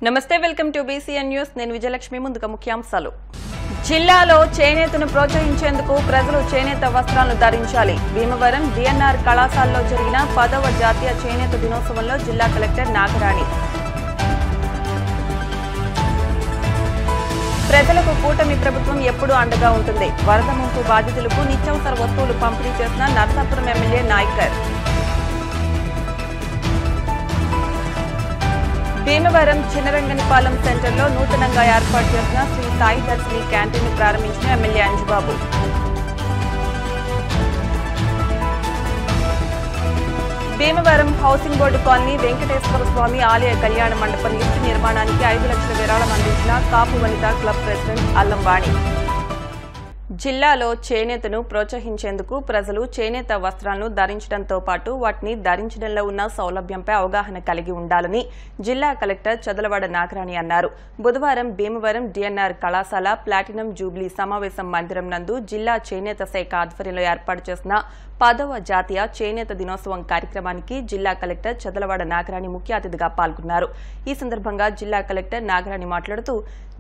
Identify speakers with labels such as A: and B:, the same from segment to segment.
A: నమస్తే welcome to BCN news నేను విజయలక్ష్మి ముందుగా ముఖ్యాంశాలు జిల్లాలో చేనేతను ప్రోత్సహించేందుకు ప్రజలు చేనేత వస్త్రాలను ధరించాలి భీమవరం డిఎన్ఆర్ కళాశాలలో జరిగిన 10వ జాతీయ చేనేత దినోత్సవంలో జిల్లా కలెక్టర్ నాగరాణి ప్రజలకు కూటమి ప్రభుత్వం ఎప్పుడూ అండగా ఉంటుంది వరద ముంపు బాధితులకు నిత్యావసర వస్తువులు పంపిణీ చేసిన నర్సాపురం ఎమ్మెల్యే నాయకర్ భీమవరం చిన్నరంగనిపాలెం సెంటర్లో నూతనంగా ఏర్పాటు చేసిన శ్రీ సాయి దర్శిని క్యాంటీన్ ప్రారంభించిన MLA Anjubabu Bhimavaram housing board colony Venkateswara Swamy ఆలయ కళ్యాణ మండపం లిఫ్ట్ నిర్మాణానికి 5 లక్షల విరాళం అందించిన కాపు వనితా క్లబ్ ప్రెసిడెంట్ అల్లంవాణి జిల్లాలో చేనేతను ప్రోత్సహించేందుకు ప్రజలు చేనేత వస్త్రాలను ధరించడంతో పాటు వాటిని ధరించడంలో ఉన్న సౌలభ్యంపై అవగాహన కలిగి ఉండాలని జిల్లా కలెక్టర్ చదలవాడ నాగరాణి అన్నారు బుధవారం భీమవరం డిఎన్ఆర్ కళాశాల ప్లాటినం జూబ్లీ సమావేశం మందిరం నందు జిల్లా చేనేత శాఖ ఆధ్వర్యంలో ఏర్పాటు చేసిన 10వ జాతీయ చేనేత దినోత్సవం కార్యక్రమానికి జిల్లా కలెక్టర్ చదలవాడ నాగరాణి ముఖ్య అతిథిగా పాల్గొన్నారు ఈ సందర్భంగా జిల్లా కలెక్టర్ నాగరాణి మాట్లాడుతూ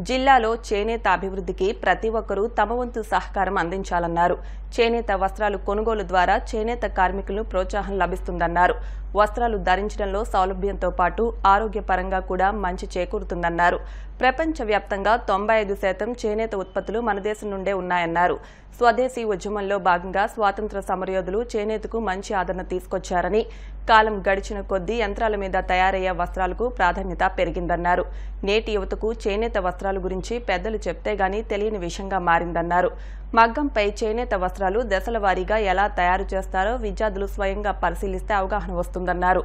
A: జిల్లాలో చేనేత అభివృద్ధికి ప్రతి ఒక్కరూ తమ వంతు సహకారం అందించాలన్నారు చేనేత వస్త్రాలు కొనుగోలు ద్వారా చేనేత కార్మికులను ప్రోత్సాహం లభిస్తుందన్నారు వస్త్రాలు ధరించడంలో సౌలభ్యంతో పాటు ఆరోగ్యపరంగా కూడా మంచి చేకూరుతుందన్నారు ప్రపంచవ్యాప్తంగా 95% చేనేత ఉత్పత్తులు మన దేశం నుండే ఉన్నాయన్నారు స్వదేశీ ఉద్యమంలో భాగంగా స్వాతంత్ర సమరయోధులు చేనేతకు మంచి ఆదరణ తీసుకొచ్చారని కాలం గడిచిన కొద్దీ యంత్రాల మీద తయారయ్యే వస్త్రాలకు ప్రాధాన్యత పెరిగిందన్నారు నేటి యువతకు చేనేత వస్త్రాల గురించి పెద్దలు చెప్తే గానీ తెలియని విషయంగా మారిందన్నారు మగ్గంపై చేనేత వస్త్రాలు దశల వారీగా ఎలా తయారు చేస్తారో విద్యార్థులు స్వయంగా పరిశీలిస్తే అవగాహన వస్తుందన్నారు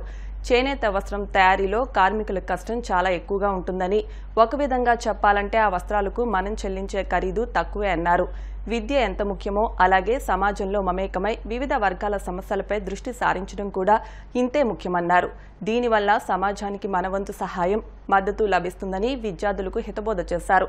A: చేనేత వస్త్రం తయారీలో కార్మికుల కష్టం చాలా ఎక్కువగా ఉంటుందని ఒక విధంగా చెప్పాలంటే ఆ వస్త్రాలకు మనం చెల్లించే ఖరీదు తక్కువే అన్నారు విద్య ఎంత ముఖ్యమో అలాగే సమాజంలో మమేకమై వివిధ వర్గాల సమస్యలపై దృష్టి సారించడం కూడా ఇంతే ముఖ్యమన్నారు దీనివల్ల సమాజానికి మనవంతు సహాయం మద్దతు లభిస్తుందని విద్యార్థులకు హితబోధ చేశారు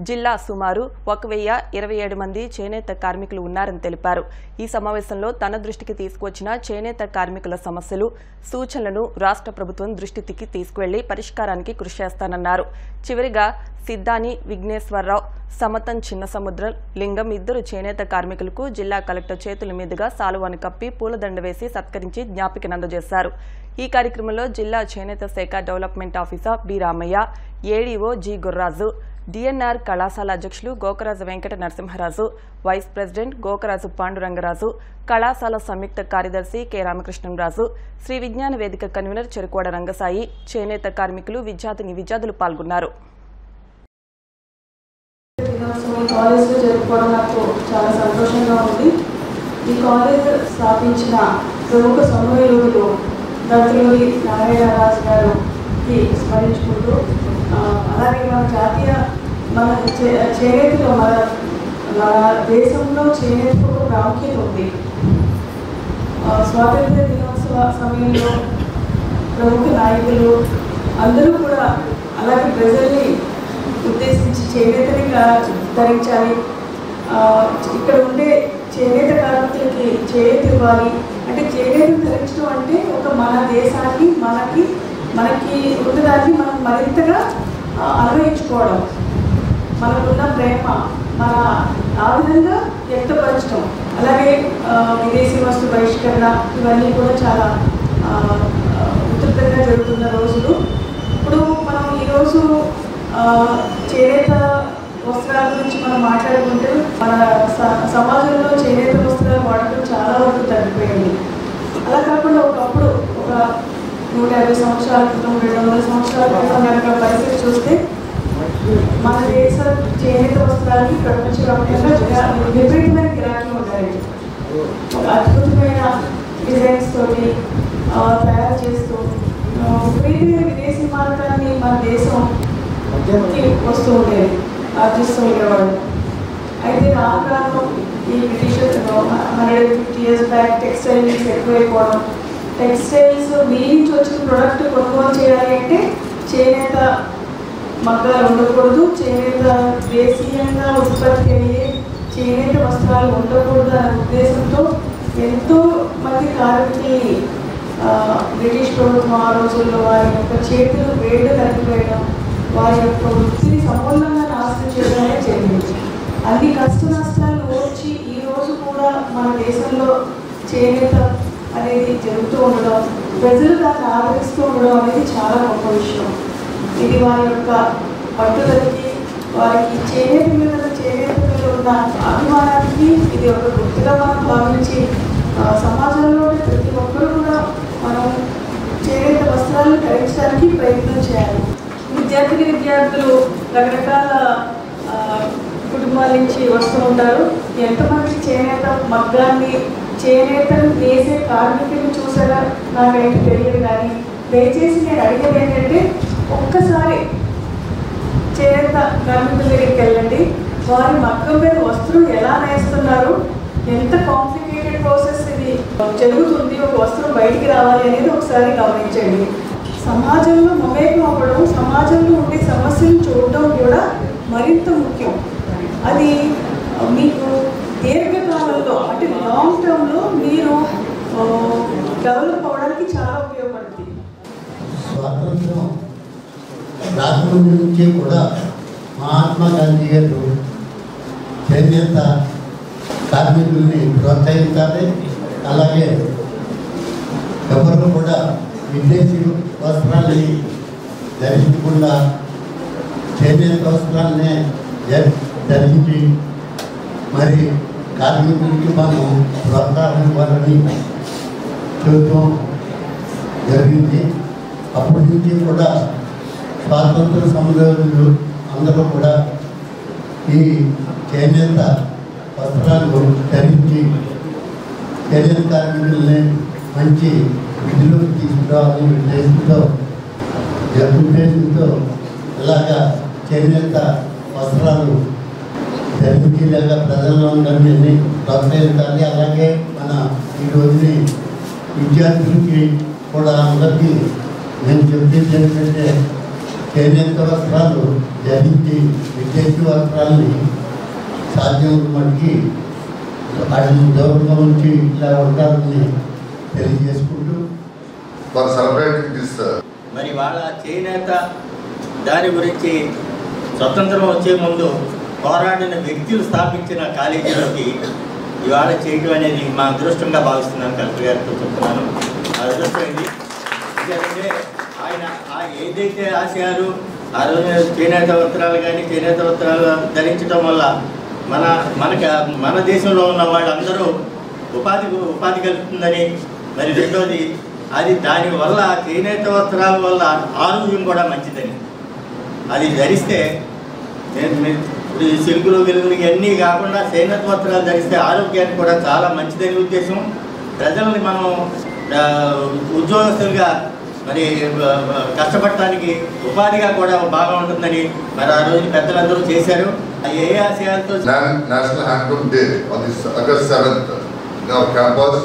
A: జిల్లా సుమారు 1027 మంది చేనేత కార్మికులు ఉన్నారని తెలిపారు ఈ సమావేశంలో తన దృష్టికి తీసుకువచ్చిన చేనేత కార్మికుల సమస్యలు సూచనలను రాష్ట్ర ప్రభుత్వం దృష్టికి తీసుకువెళ్లి పరిష్కారానికి కృషి చేస్తానన్నారు చివరిగా సిద్ధాని విఘ్నేశ్వరరావు సమతం చిన్న సముద్రం లింగం ఇద్దరు చేనేత కార్మికులకు జిల్లా కలెక్టర్ చేతుల మీదుగా సాలువాను కప్పి పూలదండ వేసి సత్కరించి జ్ఞాపికనందజేశారు ఈ కార్యక్రమంలో జిల్లా చేనేత శాఖ development officer B Ramayya ADO G Gurraju DNR కళాశాల అధ్యక్షులు గోకరాజు వెంకట నరసింహరాజు వైస్ ప్రెసిడెంట్ గోకరాజు పాండురంగరాజు కళాశాల సంయుక్త కార్యదర్శి కె రామకృష్ణంరాజు శ్రీ విజ్ఞాన వేదిక కన్వీనర్ చెరుకోడ రంగసాయి చేనేత కార్మికులు విద్యార్థులు పాల్గొన్నారు
B: కాలేజ్లో జరుపుకోవడం నాకు చాలా సంతోషంగా ఉంది ఈ కాలేజ్ స్థాపించిన ప్రముఖ సమరయోధులు దంతులూరి నారాయణరాజు గారికి స్మరించుకుంటూ అలాగే మన చేనేతలో మన దేశంలో చేనేతకు ఒక ప్రాముఖ్యత ఉంది స్వాతంత్ర దినోత్సవ సమయంలో ప్రముఖ నాయకులు అందరూ కూడా అలాగే ప్రజల్ని ఉద్దేశించి చేనేతని ధరించాలి ఇక్కడ ఉండే చేనేత కార్మికులకి చేనేత ఇవ్వాలి అంటే చేనేతను ధరించడం అంటే ఒక మన దేశానికి మనకి ఉన్నదాన్ని మనం మరింతగా అన్వయించుకోవడం మనకున్న ప్రేమ ఆ విధంగా వ్యక్తపరచడం అలాగే విదేశీ వస్తు బహిష్కరణ ఇవన్నీ కూడా చాలా ఉధృతంగా జరుగుతున్న రోజులు ఇప్పుడు మనం ఈరోజు చేనేత వస్త్రాల గురించి మనం మాట్లాడుకుంటే మన సమాజంలో చేనేత వస్త్రాల వాడకం చాలా వరకు తగ్గిపోయింది అలా కాకుండా ఒకప్పుడు ఒక 150 సంవత్సరాల క్రితం 200 సంవత్సరాల క్రితం కనుక పరిస్థితి చూస్తే మన దేశ చేనేత వస్త్రాలకి ప్రపంచవ్యాప్తంగా విపరీతమైన గిరాకీ ఉంటాయి ఒక అద్భుతమైన డిజైన్స్ తోటి తయారు చేస్తూ విపరీతమైన విదేశీ మార్గాన్ని మన దేశం వస్తూ ఉండేది ఆర్జిస్తూ ఉండేవాళ్ళు అయితే రాను ఈ బ్రిటిషర్స్ 150 years బ్యాక్ టెక్స్టైల్స్ ఎక్కువైపోవడం టెక్స్టైల్స్ మీ నుంచి వచ్చిన ప్రోడక్ట్ కొనుగోలు చేయాలి అంటే చేనేత మగ్గాలు ఉండకూడదు చేనేత దేశీయంగా ఉత్పత్తి అయ్యే చేనేత వస్త్రాలు ఉండకూడదు అనే ఉద్దేశంతో ఎంతో మంది కార్మికుల్ని బ్రిటిష్ ప్రభుత్వం ఆ రోజుల్లో వారి యొక్క చేతులు వేళ్ళు నరికివేయడం వారి యొక్క వృత్తిని సమూలంగా నాశనం చేయడమే జరిగింది. అన్ని కష్ట నష్టాలు ఓర్చి ఈరోజు కూడా మన దేశంలో చేనేత అనేది జరుగుతూ ఉండడం, ప్రజలు దాన్ని ఆదరిస్తూ ఉండడం అనేది చాలా గొప్ప విషయం. ఇది వారి యొక్క పట్టుదలకి, వారికి చేనేత మీద ఉన్న అభిమానానికి ఇది ఒక గుర్తుగా మనం భావించి సమాజంలో ప్రతి ఒక్కరూ కూడా మనం చేనేత వస్త్రాలను ధరించడానికి ప్రయత్నం చేయాలి. విద్యార్థులు రకరకాల కుటుంబాల నుంచి వస్తూ ఉంటారు. ఎంతమంది చేనేత మగ్గాన్ని, చేనేతను వేసే కార్మికులను చూసారా నాకైతే తెలియదు. కానీ దయచేసి నేను అడిగేది ఏంటంటే, ఒక్కసారి చేనేత కార్మికుల దగ్గరికి వెళ్ళండి. వారి మగ్గం మీద వస్త్రం ఎలా నేస్తున్నారు, ఎంత కాంప్లికేటెడ్ ప్రాసెస్ ఇది జరుగుతుంది, ఒక వస్త్రం బయటికి రావాలి అనేది ఒకసారి గమనించండి. సమాజంలో మమేకం అవ్వడం, సమాజంలో ఉండే సమస్యలు చూడడం కూడా మరింత ముఖ్యం. అది మీకు దీర్ఘకాలంలో అంటే లాంగ్ టర్మ్లో మీరు డెవలప్ అవ్వడానికి చాలా ఉపయోగపడుతుంది.
C: స్వాతంత్రం రాకముందు నుంచి కూడా మహాత్మా గాంధీ గారు చేనేత కార్మికుల్ని ప్రోత్సహించాలి. అలాగే ఎవరు కూడా విదేశీ వస్త్రాలని ధరించకుండా చేనేత వస్త్రాలనే ధరించి మరి కార్మికులకి మనం ప్రోత్సాహం ఇవ్వాలని చూడటం జరిగింది. అప్పటి నుంచి కూడా స్వాతంత్ర సమరయోధులు అందరూ కూడా ఈ చేనేత వస్త్రాలు ధరించి చేనేత కార్మికుల్ని మంచి విధులకు తీసుకురావాలని ఉద్దేశంతో ఇలాగా చేనేత వస్త్రాలు ధరించేలాగా ప్రజల్లో అందరినీ ప్రోత్సహించాలి. అలాగే మన ఈ రోజుని విద్యార్థులకి కూడా అందరికీ నేను చెప్పేది ఏంటంటే, చేనేత వస్త్రాలు ధరించి విదేశీ వస్త్రాలని సాధ్యమైన మటుకి వాటిని దూరంగా ఉంచి ఇలా ఉండాలని తెలియజేసుకుంటూ
D: మరి వాళ్ళ చేనేత దాని గురించి స్వతంత్రం వచ్చే ముందు పోరాడిన వ్యక్తులు స్థాపించిన కాలేజీలోకి ఇవాళ చేయడం అనేది మా అదృష్టంగా భావిస్తున్నాను. కలెక్టర్ గారితో చెప్తున్నాను, అదృష్టం ఇది. ఎందుకంటే ఆయన ఏదైతే ఆశయాలు ఆ రోజు చేనేత వస్త్రాలు కానీ చేనేత వస్త్రాలు ధరించడం వల్ల మన దేశంలో ఉన్న వాళ్ళందరూ ఉపాధి కలుగుతుందని, మరి రెండోది అది దానివల్ల చేనేత వస్త్రాల వల్ల ఆరోగ్యం కూడా మంచిదని, అది ధరిస్తే ఇప్పుడు సిల్కులు వెలుగులు ఇవన్నీ కాకుండా చేనేత వస్త్రాలు ధరిస్తే ఆరోగ్యానికి కూడా చాలా మంచిదని ఉద్దేశం. ప్రజల్ని మనం ఉద్యోగస్తులుగా మరి కష్టపడటానికి ఉపాధిగా కూడా బాగా ఉంటుందని మరి ఆ రోజు పెద్దలందరూ చేశారు. ఏ ఆశయాలతో
E: national handloom day on this August 7th in our campus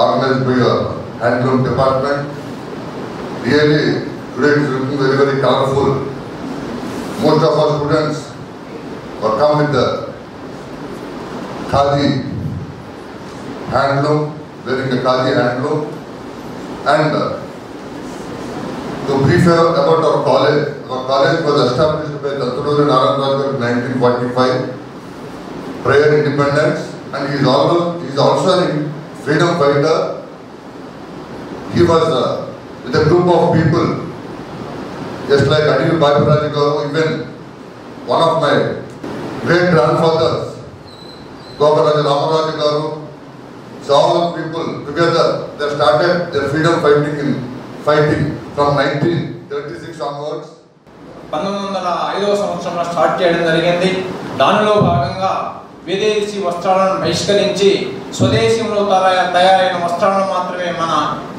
E: organized by your handloom department. Really today it is looking very, very colorful. Most of our students are come with the khadi handloom, wearing the khadi handloom. And to brief about our college was established by Dattanuri Naranaraj in 1945, prior independence, and he is also a freedom fighter. He was with a group of people, just like Adil Bhajaraj Garu, even one of my great grandfathers, Gopalaja Ramaraj Garu. So all people together, they started their freedom fighting from 1936 onwards.
F: 1905వ సంవత్సరంలో start చేయడం జరిగింది. దానిలో భాగంగా విదేశీ వస్త్రాలను బహిష్కరించి స్వదేశంలో తయారైన వస్త్రాలను మాత్రమే మన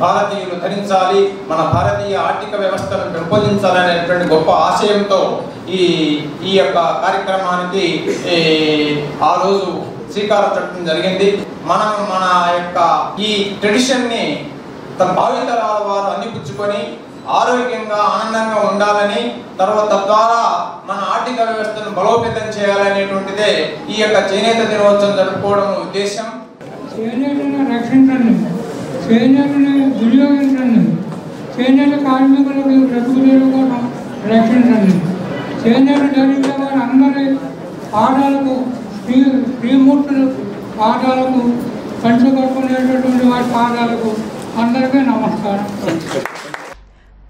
F: భారతీయులు ధరించాలి, మన భారతీయ ఆర్థిక వ్యవస్థను పెంపొందించాలనేటువంటి గొప్ప ఆశయంతో ఈ యొక్క కార్యక్రమానికి ఆ రోజు శ్రీకారం చుట్టడం జరిగింది. మనం మన యొక్క ఈ ట్రెడిషన్ని భావితరాల వారు అందిపుచ్చుకొని ఆరోగ్యంగా ఆనందంగా ఉండాలని, తద్వారా మన ఆర్థిక వ్యవస్థను బలోపేతం చేయాలనేటువంటిదే ఈ యొక్క చేనేత దినోత్సవం జరుపుకోవడం ఉద్దేశం.
G: చేనేతను రక్షించండి, చేనేతను వినియోగించండి, చేనేత కార్మికులకు బ్రతుకుదేరు కోసం రక్షించండి. చేనేత జరిగే వారి అందరి పాదాలకు శ్రీమూర్తులు పాదాలకు పంచుకొట్టుకునేటటువంటి వారి పాదాలకు అందరికీ నమస్కారం.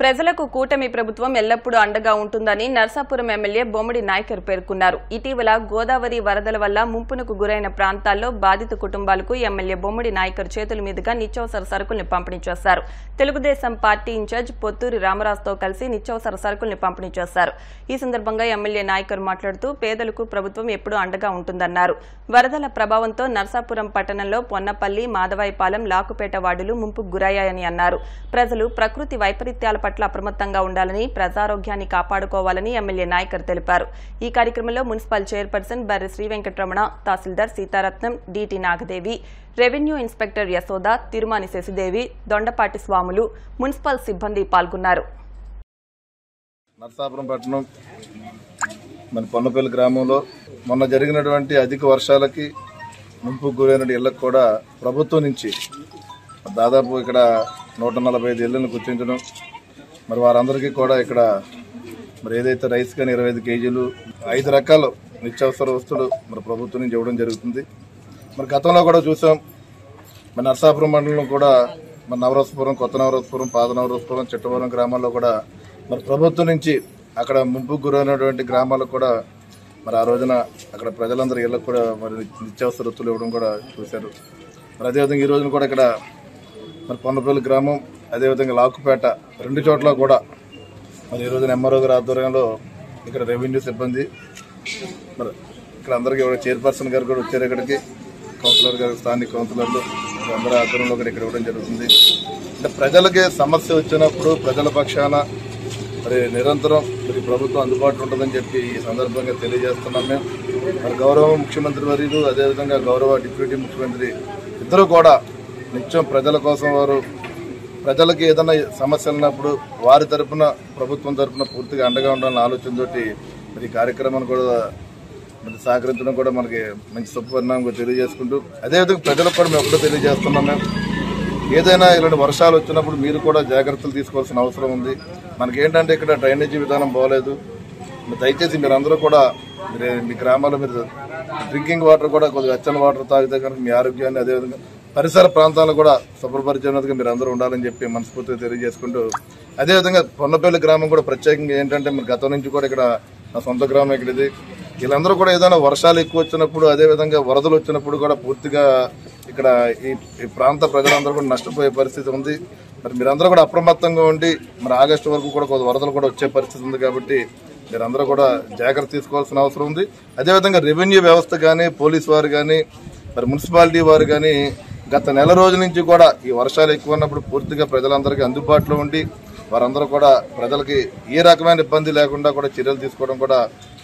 A: ప్రజలకు కూటమి ప్రభుత్వం ఎల్లప్పుడూ అండగా ఉంటుందని నర్సాపురం ఎమ్మెల్యే బొమ్మడి నాయకర్ పేర్కొన్నారు. ఇటీవల గోదావరి వరదల వల్ల ముంపునకు గురైన ప్రాంతాల్లో బాధిత కుటుంబాలకు ఎమ్మెల్యే బొమ్మడి నాయకర్ చేతుల మీదుగా నిత్యావసర సరుకుల్ని పంపిణీ చేశారు. తెలుగుదేశం పార్టీ ఇన్ఛార్జ్ పొత్తూరి రామరాజుతో కలిసి నిత్యావసర సరుకుల్ని పంపిణీ చేశారు. ఈ సందర్భంగా ఎమ్మెల్యే నాయకర్ మాట్లాడుతూ పేదలకు ప్రభుత్వం ఎప్పుడూ అండగా ఉంటుందన్నారు. వరదల ప్రభావంతో నర్సాపురం పట్టణంలో పొన్నపల్లి, మాదవాయిపాలెం, లాకుపేట వార్డులు ముంపుకు గురయ్యాయని అన్నారు. ప్రజలు ప్రకృతి వైపరీత్యాల పట్ల అప్రమత్తంగా ఉండాలని, ప్రజారోగ్యాన్ని కాపాడుకోవాలని ఎమ్మెల్యే నాయకర్ తెలిపారు. ఈ కార్యక్రమంలో మున్సిపల్ చైర్పర్సన్ బర్రె శ్రీ వెంకటరమణ, తహసీల్దార్ Seetharatnam, DT Nagadevi, revenue inspector Yashoda, Tirumani Sasidevi, Dondapati Swamulu, municipal సిబ్బంది పాల్గొన్నారు.
H: నర్సాపురం పట్టణం మన పొన్నపల్లి గ్రామంలో మొన్న జరిగినటువంటి అధిక వర్షాలకి ముంపుకు గురైన ఇళ్లకు కూడా ప్రభుత్వం నుంచి దాదాపు ఇక్కడ 145 ఇళ్లను గుర్తించడం, మరి వారందరికీ కూడా ఇక్కడ మరి ఏదైతే రైస్ కానీ 25 కేజీలు 5 రకాల నిత్యావసర వస్తువులు మరి ప్రభుత్వం నుంచి ఇవ్వడం జరుగుతుంది. మరి గతంలో కూడా చూసాం, మరి నర్సాపురం మండలంలో కూడా మరి నవరసపురం, కొత్త నవరసపురం, పాత నవరసపురం, చిట్టవరం గ్రామాల్లో కూడా మరి ప్రభుత్వం నుంచి అక్కడ ముంపుకు గురైనటువంటి గ్రామాలకు కూడా మరి ఆ రోజున అక్కడ ప్రజలందరూ ఇళ్లకు కూడా మరి నిత్యావసర వస్తువులు ఇవ్వడం కూడా చూశారు. మరి అదేవిధంగా ఈ రోజున కూడా ఇక్కడ మరి పొన్నపల్లి గ్రామం, అదేవిధంగా లాకుపేట 2 చోట్ల కూడా మరి ఈ రోజున ఎంఆర్ఓ గారి ఆధ్వర్యంలో ఇక్కడ రెవెన్యూ సిబ్బంది మరి ఇక్కడ అందరికీ చైర్పర్సన్ గారు కూడా వచ్చారు. ఇక్కడికి కౌన్సిలర్ గారు, స్థానిక కౌన్సిలర్లు అందరి ఆధ్వర్యంలో కూడా ఇక్కడ ఇవ్వడం జరుగుతుంది. అంటే ప్రజలకి సమస్య వచ్చినప్పుడు ప్రజల పక్షాన మరి నిరంతరం మరి ప్రభుత్వం అందుబాటులో ఉంటుందని చెప్పి ఈ సందర్భంగా తెలియజేస్తున్నాం. మేము మరి గౌరవ ముఖ్యమంత్రి వర్యులు, అదేవిధంగా గౌరవ డిప్యూటీ ముఖ్యమంత్రి ఇద్దరు కూడా నిత్యం ప్రజల కోసం వారు ప్రజలకి ఏదైనా సమస్యలు ఉన్నప్పుడు వారి తరఫున, ప్రభుత్వం తరఫున పూర్తిగా అండగా ఉండాలన్న ఆలోచనతోటి మరి ఈ కార్యక్రమాన్ని కూడా మరి సహకరించడం కూడా మనకి మంచి శుభపరిణామంగా తెలియజేసుకుంటూ, అదేవిధంగా ప్రజలకు కూడా మేము ఒకటో తెలియజేస్తున్నాం. మేము ఏదైనా ఇలాంటి వర్షాలు వచ్చినప్పుడు మీరు కూడా జాగ్రత్తలు తీసుకోవాల్సిన అవసరం ఉంది. మనకేంటంటే ఇక్కడ డ్రైనేజీ విధానం బాగోలేదు. దయచేసి మీరందరూ కూడా మీ గ్రామాల్లో మీరు డ్రింకింగ్ వాటర్ కూడా కొద్దిగా వెచ్చని వాటర్ తాగితే కనుక మీ ఆరోగ్యాన్ని, అదేవిధంగా పరిసర ప్రాంతాలను కూడా శుభ్రపరిచేందుకు మీరు అందరూ ఉండాలని చెప్పి మనస్ఫూర్తిగా తెలియజేసుకుంటూ, అదేవిధంగా పొన్నపల్లి గ్రామం కూడా ప్రత్యేకంగా ఏంటంటే మరి గతం నుంచి కూడా ఇక్కడ నా సొంత గ్రామం ఇక్కడ ఇది. వీళ్ళందరూ కూడా ఏదైనా వర్షాలు ఎక్కువ వచ్చినప్పుడు, అదేవిధంగా వరదలు వచ్చినప్పుడు కూడా పూర్తిగా ఇక్కడ ఈ ప్రాంత ప్రజలందరూ కూడా నష్టపోయే పరిస్థితి ఉంది. మరి మీరందరూ కూడా అప్రమత్తంగా ఉండి మరి ఆగస్టు వరకు కూడా కొంత వరదలు కూడా వచ్చే పరిస్థితి ఉంది. కాబట్టి మీరందరూ కూడా జాగ్రత్త తీసుకోవాల్సిన అవసరం ఉంది. అదేవిధంగా రెవెన్యూ వ్యవస్థ కానీ, పోలీసు వారు కానీ, మరి మున్సిపాలిటీ వారు కానీ గత నెల రోజుల నుంచి కూడా ఈ వర్షాలు ఎక్కువ ఉన్నప్పుడు పూర్తిగా ప్రజలందరికీ అందుబాటులో ఉండి వారందరూ కూడా ప్రజలకి ఏ రకమైన ఇబ్బంది లేకుండా కూడా చర్యలు తీసుకోవడం కూడా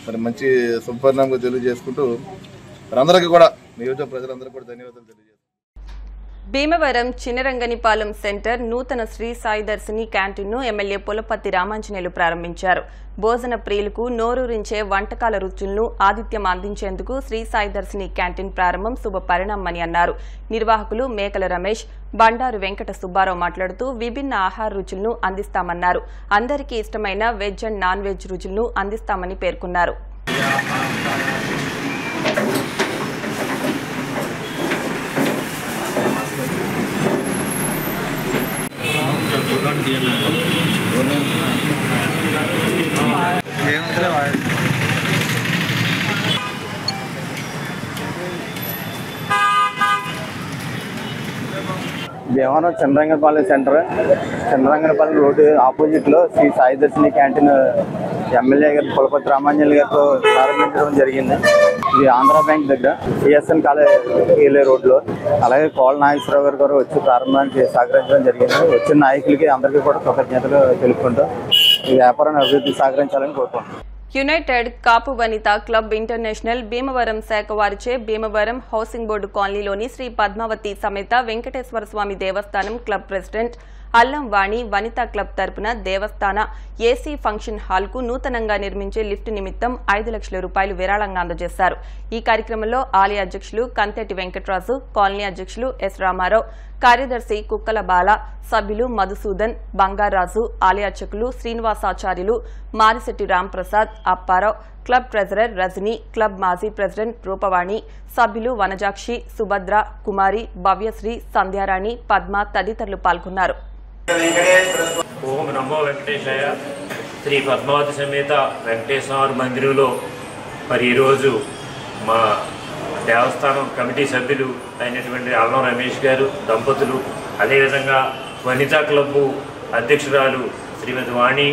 H: మరి మంచి శుభపరిణామంగా తెలియజేసుకుంటూ అందరికీ కూడా నియోజక ప్రజలందరికీ కూడా ధన్యవాదాలు తెలియజేస్తాను.
A: భీమవరం చినరంగనిపాలెం సెంటర్ నూతన శ్రీ సాయి దర్శిని క్యాంటీన్ను ఎమ్మెల్యే పులపర్తి రామాంజనేయులు ప్రారంభించారు. భోజన ప్రియులకు నోరూరించే వంటకాల రుచులను ఆతిథ్యం అందించేందుకు శ్రీ సాయి దర్శిని క్యాంటీన్ ప్రారంభం శుభ పరిణామని అన్నారు. నిర్వాహకులు మేకల రమేష్, బండారు వెంకట సుబ్బారావు మాట్లాడుతూ విభిన్న ఆహార రుచులను అందిస్తామన్నారు. అందరికీ ఇష్టమైన వెజ్ అండ్ నాన్ వెజ్ రుచులను అందిస్తామని పేర్కొన్నారు.
I: భీమవరం చినరంగనపాలెం సెంటర్, చినరంగనపాలెం రోడ్డు ఆపోజిట్ లో శ్రీ సాయి దర్శిని క్యాంటీన్ ఎమ్మెల్యే గారు పులపర్తి రామాంజనేయులు గారితో ప్రారంభించడం జరిగింది. ఇది ఆంధ్ర బ్యాంక్ దగ్గర సిఎస్ఎన్ కాలేజ్ వెళ్ళే రోడ్లో. అలాగే కోళ్ళ నాగేశ్వరరావు గారు కూడా వచ్చి ప్రారంభానికి సహకరించడం జరిగింది. వచ్చిన నాయకులకి అందరికీ కూడా కృతజ్ఞతలు తెలుపుకుంటూ ఈ వ్యాపారాన్ని అభివృద్ధి సహకరించాలని కోరుకుంటున్నాం.
A: యునైటెడ్ కాపు వనిత క్లబ్ ఇంటర్నేషనల్ భీమవరం శాఖ వారిచే భీమవరం హౌసింగ్ బోర్డు కాలనీలోని శ్రీ పద్మావతి సమేత వెంకటేశ్వర స్వామి దేవస్థానం క్లబ్ ప్రెసిడెంట్ అల్లం వాణి వనితా క్లబ్ తరపున దేవస్థాన ఏసీ ఫంక్షన్ హాల్ కు నూతనంగా నిర్మించే లిఫ్ట్ నిమిత్తం 5 లక్షల రూపాయలు విరాళంగా అందజేశారు. ఈ కార్యక్రమంలో ఆలయ అధ్యక్షులు కంతెటి వెంకటరాజు, కాలనీ అధ్యక్షులు ఎస్ రామారావు, కార్యదర్శి కుక్కల బాల, సభ్యులు మధుసూదన్, బంగారాజు, ఆలయ అర్చకులు Srinivasacharyulu, Marisetti Ramprasad, Apparao, club treasurer Rajani, club మాజీ ప్రెసిడెంట్ రూపవాణి, సభ్యులు వనజాక్షి, సుభద్ర, కుమారి, భవ్యశ్రీ, సంధ్యారాణి, పద్మ తదితరులు పాల్గొన్నారు.
J: ఓం నమో వెంకటేశాయ. శ్రీ పద్మావతి సమేత వెంకటేశ్వర మందిరంలో మరి ఈరోజు మా దేవస్థానం కమిటీ సభ్యులు అయినటువంటి అల్లం రమేష్ గారు దంపతులు, అదేవిధంగా వనితా క్లబ్బు అధ్యక్షురాలు శ్రీమతి వాణి,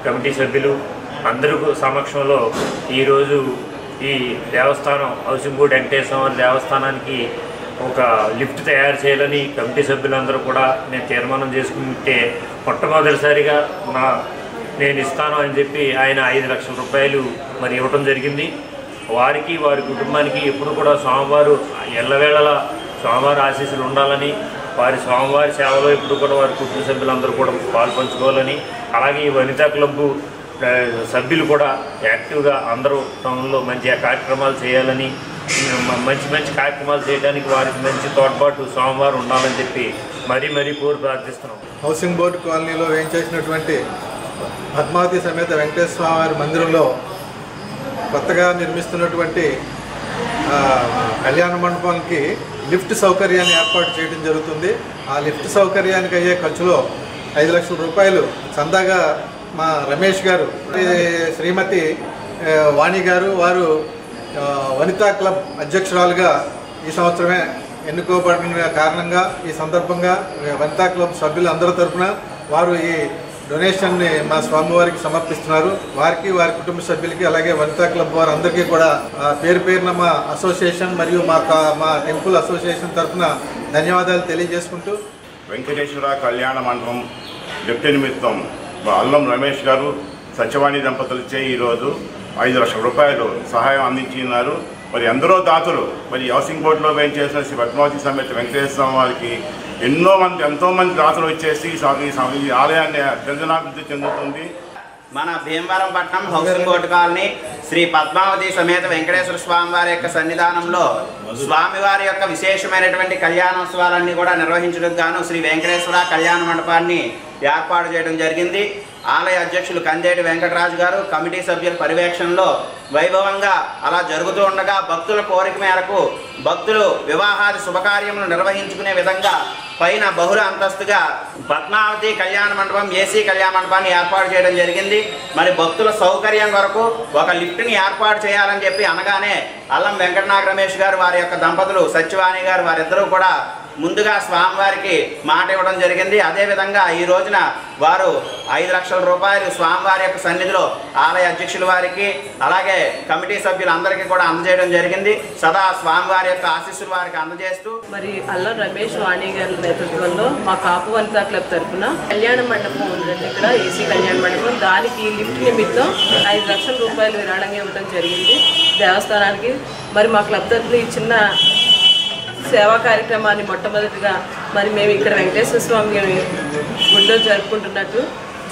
J: కమిటీ సభ్యులు అందరూ సమక్షంలో ఈరోజు ఈ దేవస్థానం హౌసింగ్ బోర్డు వెంకటేశ్వర దేవస్థానానికి ఒక లిఫ్ట్ తయారు చేయాలని కమిటీ సభ్యులందరూ కూడా నేను తీర్మానం చేసుకుంటే మొట్టమొదటిసారిగా నేను ఇస్తాను అని చెప్పి ఆయన 5 లక్షల రూపాయలు మరి ఇవ్వటం జరిగింది. వారికి వారి కుటుంబానికి ఎప్పుడు కూడా స్వామివారు ఎల్లవేళలా స్వామివారి ఆశీస్సులు ఉండాలని, వారి స్వామివారి సేవలో ఎప్పుడు కూడా వారి కుటుంబ సభ్యులందరూ కూడా పాల్పంచుకోవాలని, అలాగే ఈ వనితా క్లబ్బు సభ్యులు కూడా యాక్టివ్గా అందరూ టౌన్లో మంచి కార్యక్రమాలు చేయాలని, మంచి కార్యక్రమాలు చేయడానికి వారికి మంచి తోడ్పాటు స్వామివారు ఉండాలని చెప్పి మరీ కోరి ప్రార్థిస్తున్నాం.
H: హౌసింగ్ బోర్డు కాలనీలో వేయించేసినటువంటి పద్మావతి సమేత వెంకటేశ్వర స్వామి మందిరంలో కొత్తగా నిర్మిస్తున్నటువంటి కళ్యాణ మండపానికి లిఫ్ట్ సౌకర్యాన్ని ఏర్పాటు చేయడం జరుగుతుంది. ఆ లిఫ్ట్ సౌకర్యానికి అయ్యే ఖర్చులో 5 లక్షల రూపాయలు చందాగా మా రమేష్ గారు, శ్రీమతి వాణి గారు, వారు వనితా క్లబ్ అధ్యక్షురాలుగా ఈ సంవత్సరమే ఎన్నుకోబడిన కారణంగా ఈ సందర్భంగా వనితా క్లబ్ సభ్యులందరి తరఫున వారు ఈ డొనేషన్ని మా స్వామివారికి సమర్పిస్తున్నారు. వారికి, వారి కుటుంబ సభ్యులకి, అలాగే వనితా క్లబ్ వారు అందరికీ కూడా పేరున మా అసోసియేషన్ మరియు మా టెంపుల్ అసోసియేషన్ తరఫున ధన్యవాదాలు తెలియజేసుకుంటూ,
K: వెంకటేశ్వర కళ్యాణ మండపం లిఫ్ట్ నిమిత్తం అల్లం రమేష్ గారు సత్యవాణి దంపతులచే ఈరోజు 5 లక్షల రూపాయలు సహాయం అందించినారు. మరి ఎందరో దాతలు మరి హౌసింగ్ బోర్డులో వేయించేసిన శ్రీ పద్మావతి సమేత వెంకటేశ్వర స్వామి వారికి ఎంతోమంది దాతలు వచ్చేసి ఈ ఆలయాన్ని దినదినాభివృద్ధి చెందుతుంది.
L: మన భీమవరం పట్టణం housing board colony Sri Padmavati సమేత వెంకటేశ్వర స్వామి వారి యొక్క సన్నిధానంలో స్వామివారి యొక్క విశేషమైనటువంటి కళ్యాణోత్సవాలన్నీ కూడా నిర్వహించడానికి గాను శ్రీ వెంకటేశ్వర కళ్యాణ మండపాన్ని ఏర్పాటు చేయడం జరిగింది. ఆలయ అధ్యక్షులు కందేటి వెంకటరాజు గారు కమిటీ సభ్యుల పర్యవేక్షణలో వైభవంగా అలా జరుగుతూ ఉండగా భక్తుల కోరిక మేరకు భక్తులు వివాహాది శుభకార్యములు నిర్వహించుకునే విధంగా పైన బహుళ అంతస్తుగా పద్మావతి కళ్యాణ మండపం ఏసీ కళ్యాణ మండపాన్ని ఏర్పాటు చేయడం జరిగింది. మరి భక్తుల సౌకర్యం కొరకు ఒక లిఫ్ట్ని ఏర్పాటు చేయాలని చెప్పి అనగానే అల్లం వెంకటనాగ రమేష్ గారు, వారి యొక్క దంపతులు సత్యవాణి గారు, వారిద్దరూ కూడా ముందుగా స్వామివారికి మాట ఇవ్వడం జరిగింది. అదేవిధంగా ఈ రోజున వారు 5 లక్షల రూపాయలు స్వామివారి యొక్క సన్నిధిలో ఆలయ అధ్యక్షుల వారికి, అలాగే కమిటీ సభ్యులందరికీ కూడా అందజేయడం జరిగింది. సదా స్వామివారి యొక్క ఆశీస్సులు వారికి అందజేస్తూ
M: మరి అల్లం రమేష్ వాణి గారి నేతృత్వంలో మా కాపు వనితా క్లబ్ తరఫున కళ్యాణ మండపం ఉందండి, ఇక్కడ ఏసీ కళ్యాణ మండపం, దానికి లిఫ్ట్ నిమిత్తం 5 లక్షల రూపాయలు విరాళంగా ఇవ్వడం జరిగింది దేవస్థానానికి. మరి మా క్లబ్ తరఫున ఈ చిన్న సేవా కార్యక్రమాన్ని మొట్టమొదటిగా మరి మేము ఇక్కడ వెంకటేశ్వర స్వామి గుడిలో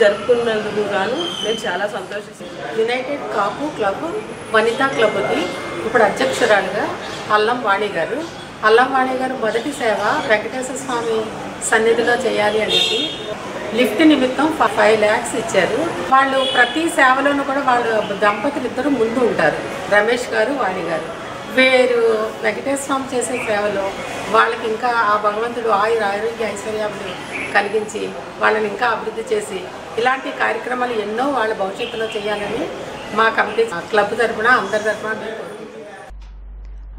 M: జరుపుకున్నందుకు గాను నేను చాలా సంతోషిస్తున్నాను.
N: యునైటెడ్ కాపు క్లబ్ వనితా క్లబ్కి ఇప్పుడు అధ్యక్షురాలుగా అల్లం వాణి గారు మొదటి సేవ వెంకటేశ్వర స్వామి సన్నిధిలో చేయాలి అనేది లిఫ్ట్ నిమిత్తం 5 lakhs ఇచ్చారు. వాళ్ళు ప్రతి సేవలోనూ కూడా వాళ్ళు దంపతులు ఇద్దరు ముందు ఉంటారు, రమేష్ గారు, వాణి గారు. వీరు వెంకటేశ్వర స్వామి చేసే సేవలో వాళ్ళకి ఇంకా ఆ భగవంతుడు ఆరోగ్య ఐశ్వర్యాలు కలిగించి వాళ్ళని ఇంకా అభివృద్ధి చేసి ఇలాంటి కార్యక్రమాలు ఎన్నో వాళ్ళ భవిష్యత్తులో చేయాలని మా కమిటీ క్లబ్ తరఫున అందరి తరఫున.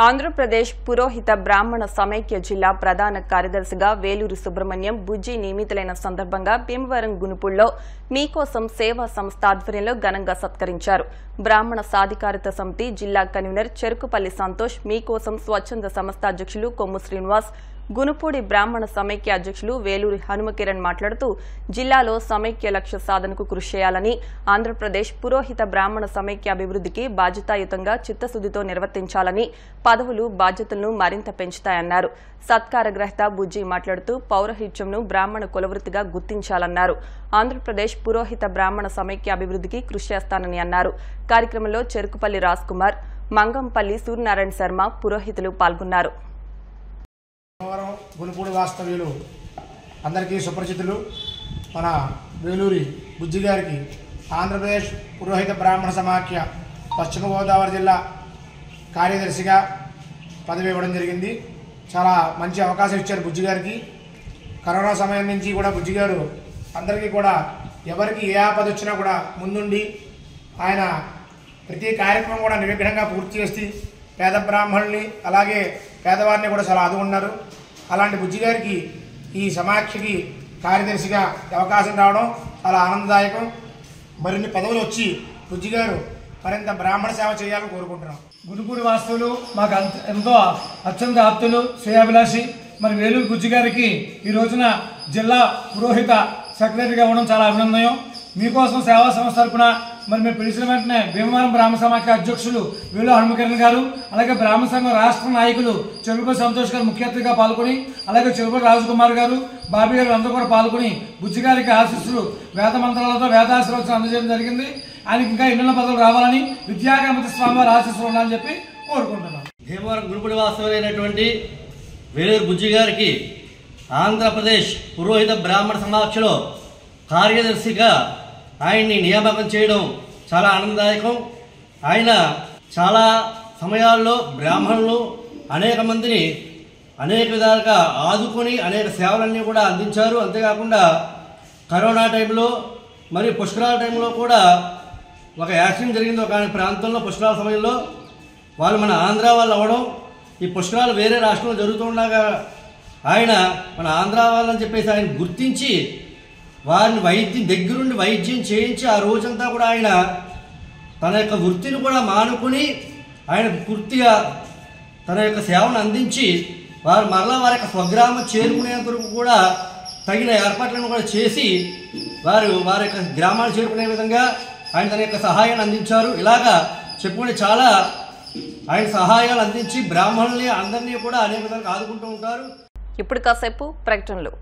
A: ఆంధ్రప్రదేశ్ పురోహిత బ్రాహ్మణ సమైక్య జిల్లా ప్రధాన కార్యదర్శిగా వేలూరు సుబ్రహ్మణ్యం బుజ్జి నియమితులైన సందర్భంగా భీమవరం గునుపుల్లో మీకోసం సేవా సంస్థ ఆధ్వర్యంలో ఘనంగా సత్కరించారు. బ్రాహ్మణ సాధికారత సమితి జిల్లా కన్వీనర్ చెరుకుపల్లి సంతోష్, మీకోసం స్వచ్ఛంద సంస్థ అధ్యక్షులు కొమ్ము శ్రీనివాస్, గునుపూడి బ్రాహ్మణ సమైక్య అధ్యక్షులు వేలూరి హనుమకిరణ్ మాట్లాడుతూ జిల్లాలో సమైక్య లక్ష్య సాధనకు కృషి చేయాలని, ఆంధ్రప్రదేశ్ పురోహిత బ్రాహ్మణ సమైక్య అభివృద్ధికి బాధ్యతాయుతంగా చిత్తశుద్దితో నిర్వర్తించాలని, పదవులు బాధ్యతలను మరింత పెంచుతాయన్నారు. సత్కార గ్రహీత బుజ్జి మాట్లాడుతూ పౌరహిత్యంను బ్రాహ్మణ కులవృత్తిగా గుర్తించాలన్నారు. ఆంధ్రప్రదేశ్ పురోహిత బ్రాహ్మణ సమైక్య అభివృద్ధికి కృషి చేస్తానని అన్నారు. కార్యక్రమంలో చెరుకుపల్లి రాజ్ కుమార్, మంగంపల్లి సూర్యనారాయణ శర్మ పురోహితులు పాల్గొన్నారు.
O: గునుపూడి వాస్తవ్యులు అందరికీ సుపరిచితులు మన వేలూరి బుజ్జి గారికి ఆంధ్రప్రదేశ్ పురోహిత బ్రాహ్మణ సమాఖ్య పశ్చిమ గోదావరి జిల్లా కార్యదర్శిగా పదవి ఇవ్వడం జరిగింది. చాలా మంచి అవకాశం ఇచ్చారు బుజ్జి గారికి. కరోనా సమయం నుంచి కూడా బుజ్జి గారు అందరికీ కూడా ఎవరికి ఏ ఆపద వచ్చినా కూడా ముందుండి ఆయన ప్రతి కార్యక్రమం కూడా నిర్విఘ్నంగా పూర్తి చేసి పేద బ్రాహ్మణుల్ని అలాగే పేదవారిని కూడా చాలా ఆదుకున్నారు. అలాంటి బుజ్జి గారికి ఈ సమాఖ్యకి కార్యదర్శిగా అవకాశం రావడం చాలా ఆనందదాయకం. మరిన్ని పదవులు వచ్చి బుజ్జి గారు మరింత బ్రాహ్మణ సేవ చేయాలని కోరుకుంటున్నాం.
P: గునుపూడి వాస్తువులు మాకు ఎంతో అత్యంత ఆప్తులు, శ్రేయాభిలాషి. మరి వేలూరు బుజ్జి గారికి ఈ రోజున జిల్లా పురోహిత సెక్రటరీగా ఇవ్వడం చాలా అభినందనం. మీకోసం సేవా సంస్థ తరపున మరి మీరు పిలిచిన వెంటనే భీమవరం బ్రాహ్మణ సమాఖ్య అధ్యక్షులు వేలు హనుమకిరణ్ గారు, అలాగే బ్రాహ్మణ సంఘం రాష్ట్ర నాయకులు చెరుపతి సంతోష్ గారు ముఖ్య అతిథిగా పాల్గొని, అలాగే చెరుపతి రాజకుమార్ గారు, బాబీ గారు అందరూ కూడా పాల్గొని బుజ్జి గారికి ఆశీస్సులు వేద మంత్రాలతో వేదాశీర్వచనం అందజేయడం జరిగింది. ఆయనకి ఇంకా ఎన్నెన్నో పదవులు రావాలని, విద్యాగణపతి స్వామివారి ఆశీస్సులు ఉండాలని చెప్పి కోరుకుంటున్నాం.
Q: భీమవరం గురుపుడి వాస్తవులైనటువంటి వేలూరు బుజ్జి గారికి ఆంధ్రప్రదేశ్ పురోహిత బ్రాహ్మణ సమాఖ్యలో కార్యదర్శిగా ఆయన్ని నియామకం చేయడం చాలా ఆనందదాయకం. ఆయన చాలా సమయాల్లో బ్రాహ్మణులు అనేక మందిని అనేక విధాలుగా ఆదుకొని అనేక సేవలన్నీ కూడా అందించారు. అంతేకాకుండా కరోనా టైంలో మరి పుష్కరాల టైంలో కూడా ఒక యాక్సిడెంట్ జరిగింది ఒక ప్రాంతంలో. పుష్కరాల సమయంలో వాళ్ళు మన ఆంధ్ర వాళ్ళు అవ్వడం, ఈ పుష్కరాలు వేరే రాష్ట్రంలో జరుగుతుండగా ఆయన మన ఆంధ్ర వాళ్ళని చెప్పేసి ఆయన గుర్తించి వారిని దగ్గరుండి వైద్యం చేయించి ఆ రోజంతా కూడా ఆయన తన యొక్క వృత్తిని కూడా మానుకొని ఆయన పూర్తిగా తన యొక్క సేవను అందించి వారు మరలా వారి యొక్క స్వగ్రామం చేరుకునేంత వరకు కూడా తగిన ఏర్పాట్లను కూడా చేసి వారి యొక్క గ్రామాలు చేరుకునే విధంగా ఆయన తన యొక్క సహాయాన్ని అందించారు. ఇలాగా చెప్పుకుంటే చాలా ఆయన సహాయాలు అందించి బ్రాహ్మణుల్ని అందరినీ కూడా అనేక విధాలుగా ఆదుకుంటూ ఉంటారు.
A: ఇప్పుడు కాసేపు ప్రకటనలు.